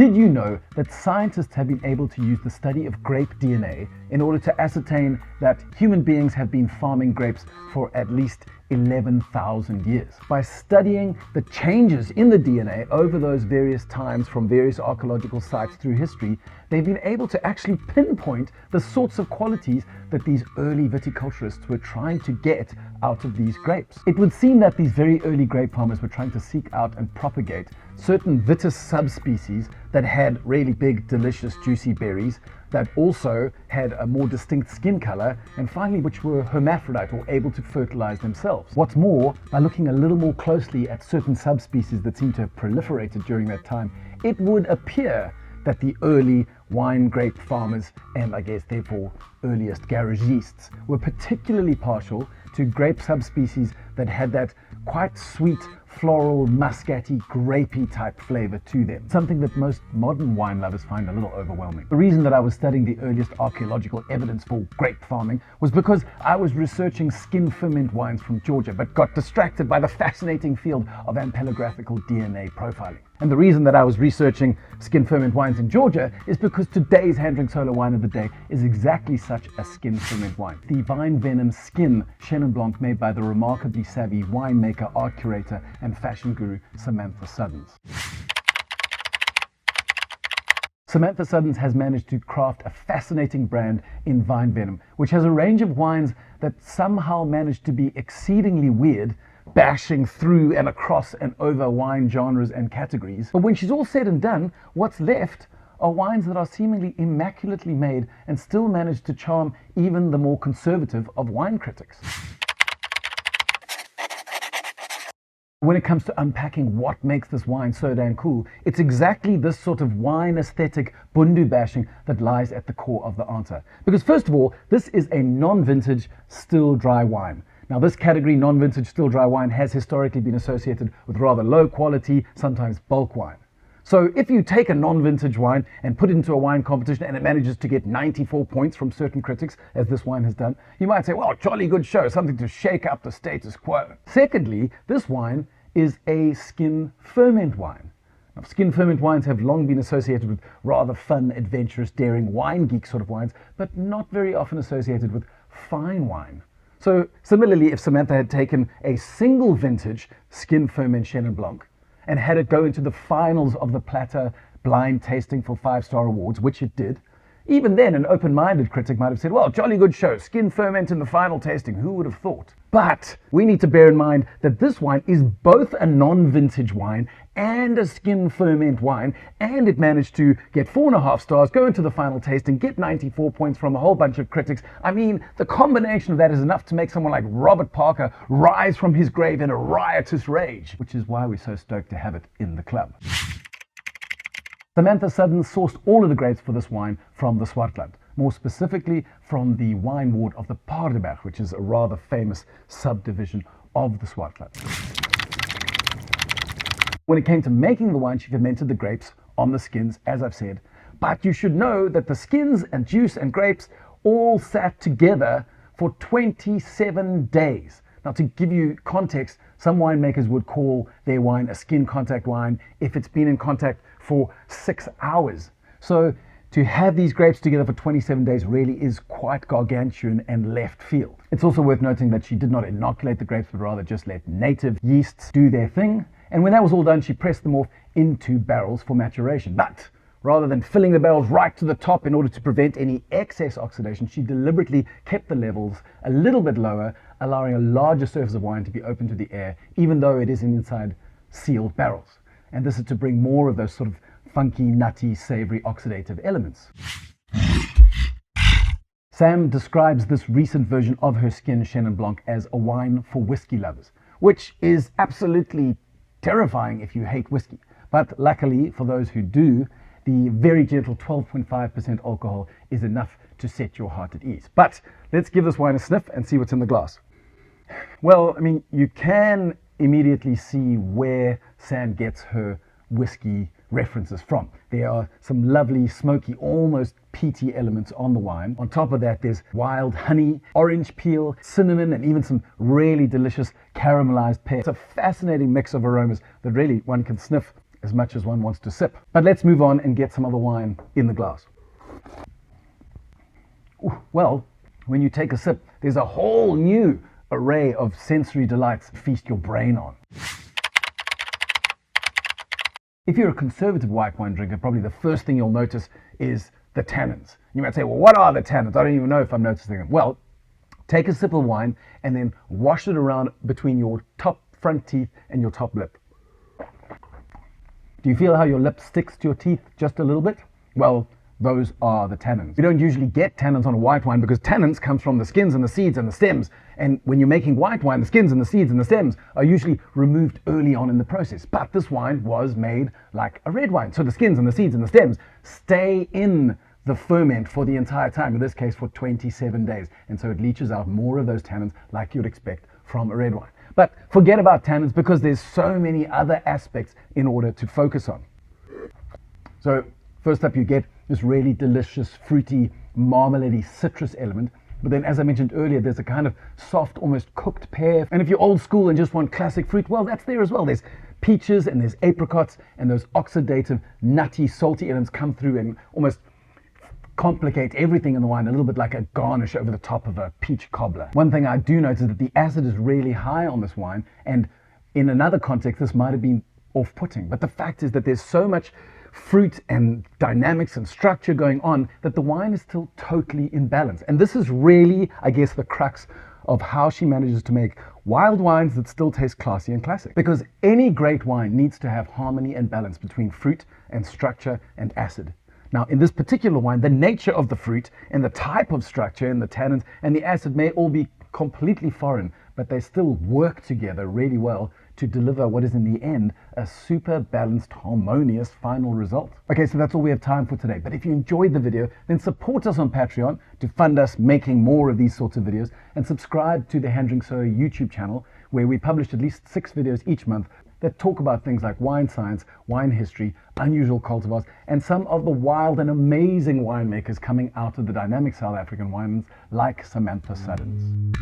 Did you know that scientists have been able to use the study of grape DNA in order to ascertain that human beings have been farming grapes for at least 11,000 years? By studying the changes in the DNA over those various times from various archaeological sites through history, they've been able to actually pinpoint the sorts of qualities that these early viticulturists were trying to get out of these grapes. It would seem that these very early grape farmers were trying to seek out and propagate certain vitis subspecies that had really big, delicious, juicy berries, that also had a more distinct skin color, and finally which were hermaphrodite or able to fertilize themselves. What's more, by looking a little more closely at certain subspecies that seem to have proliferated during that time, it would appear that the early wine grape farmers, and I guess therefore earliest Garagistes, were particularly partial to grape subspecies that had that quite sweet, floral, muscatty, grapey type flavor to them. Something that most modern wine lovers find a little overwhelming. The reason that I was studying the earliest archaeological evidence for grape farming was because I was researching skin ferment wines from Georgia, but got distracted by the fascinating field of ampelographical DNA profiling. And the reason that I was researching skin ferment wines in Georgia is because today's hand drink solo wine of the day is exactly such a skin ferment wine. The Vine Venom Skin Chenn Blanc, made by the remarkably savvy winemaker, art curator, and fashion guru Samantha Suddons. Samantha Suddons has managed to craft a fascinating brand in Vine Venom, which has a range of wines that somehow manage to be exceedingly weird, bashing through and across and over wine genres and categories. But when she's all said and done, what's left are wines that are seemingly immaculately made and still manage to charm even the more conservative of wine critics. When it comes to unpacking what makes this wine so damn cool, it's exactly this sort of wine aesthetic bundu bashing that lies at the core of the answer. Because first of all, this is a non-vintage still dry wine. Now, this category, non-vintage still dry wine, has historically been associated with rather low quality, sometimes bulk wine. So if you take a non-vintage wine and put it into a wine competition and it manages to get 94 points from certain critics, as this wine has done, you might say, well, jolly good show, something to shake up the status quo. Secondly, this wine is a skin ferment wine. Now, skin ferment wines have long been associated with rather fun, adventurous, daring wine geek sort of wines, but not very often associated with fine wine. So similarly, if Samantha had taken a single vintage skin ferment Chenin Blanc and had it go into the finals of the Platter blind tasting for 5-star awards, which it did, even then an open-minded critic might have said, well, jolly good show, skin ferment in the final tasting, who would have thought? But we need to bear in mind that this wine is both a non-vintage wine and a skin ferment wine, and it managed to get 4.5 stars, go into the final tasting, get 94 points from a whole bunch of critics. I mean, the combination of that is enough to make someone like Robert Parker rise from his grave in a riotous rage, which is why we're so stoked to have it in the club. Samantha Suddons sourced all of the grapes for this wine from the Swartland, more specifically from the wine ward of the Paardeberg, which is a rather famous subdivision of the Swartland. When it came to making the wine, she fermented the grapes on the skins, as I've said, but you should know that the skins and juice and grapes all sat together for 27 days. Now, to give you context, some winemakers would call their wine a skin contact wine if it's been in contact for 6 hours. So to have these grapes together for 27 days really is quite gargantuan and left field. It's also worth noting that she did not inoculate the grapes, but rather just let native yeasts do their thing. And when that was all done, she pressed them off into barrels for maturation. But rather than filling the barrels right to the top in order to prevent any excess oxidation, she deliberately kept the levels a little bit lower, allowing a larger surface of wine to be open to the air, even though it is inside sealed barrels. And this is to bring more of those sort of funky, nutty, savory, oxidative elements. Sam describes this recent version of her skin Chenin Blanc as a wine for whiskey lovers, which is absolutely terrifying if you hate whiskey. But luckily, for those who do, the very gentle 12.5% alcohol is enough to set your heart at ease. But let's give this wine a sniff and see what's in the glass. Well, I mean, you can immediately see where Sam gets her whiskey references from. There are some lovely, smoky, almost peaty elements on the wine. On top of that, there's wild honey, orange peel, cinnamon, and even some really delicious caramelized pear. It's a fascinating mix of aromas that really one can sniff as much as one wants to sip. But let's move on and get some of the wine in the glass. Ooh, well, when you take a sip, there's a whole new array of sensory delights to feast your brain on. If you're a conservative white wine drinker, probably the first thing you'll notice is the tannins. You might say, well, what are the tannins? I don't even know if I'm noticing them. Well, take a sip of wine and then wash it around between your top front teeth and your top lip. Do you feel how your lip sticks to your teeth just a little bit? Well, those are the tannins. You don't usually get tannins on a white wine because tannins comes from the skins and the seeds and the stems. And when you're making white wine, the skins and the seeds and the stems are usually removed early on in the process. But this wine was made like a red wine. So the skins and the seeds and the stems stay in the ferment for the entire time, in this case for 27 days. And so it leaches out more of those tannins like you'd expect from a red wine. But forget about tannins because there's so many other aspects in order to focus on. So first up, you get this really delicious, fruity, marmalade-y citrus element. But then, as I mentioned earlier, there's a kind of soft, almost cooked pear. And if you're old school and just want classic fruit, well, that's there as well. There's peaches and there's apricots, and those oxidative, nutty, salty elements come through and almost complicate everything in the wine, a little bit like a garnish over the top of a peach cobbler. One thing I do notice is that the acid is really high on this wine, and in another context, this might have been off-putting. But the fact is that there's so much fruit and dynamics and structure going on that the wine is still totally in balance. And this is really, I guess, the crux of how she manages to make wild wines that still taste classy and classic. Because any great wine needs to have harmony and balance between fruit and structure and acid. Now, in this particular wine, the nature of the fruit and the type of structure and the tannins and the acid may all be completely foreign, but they still work together really well to deliver what is in the end a super balanced, harmonious final result. Okay, so that's all we have time for today. But if you enjoyed the video, then support us on Patreon to fund us making more of these sorts of videos, and subscribe to the HanDrinksSolo YouTube channel, where we publish at least 6 videos each month that talk about things like wine science, wine history, unusual cultivars, and some of the wild and amazing winemakers coming out of the dynamic South African wines like Samantha Suddons.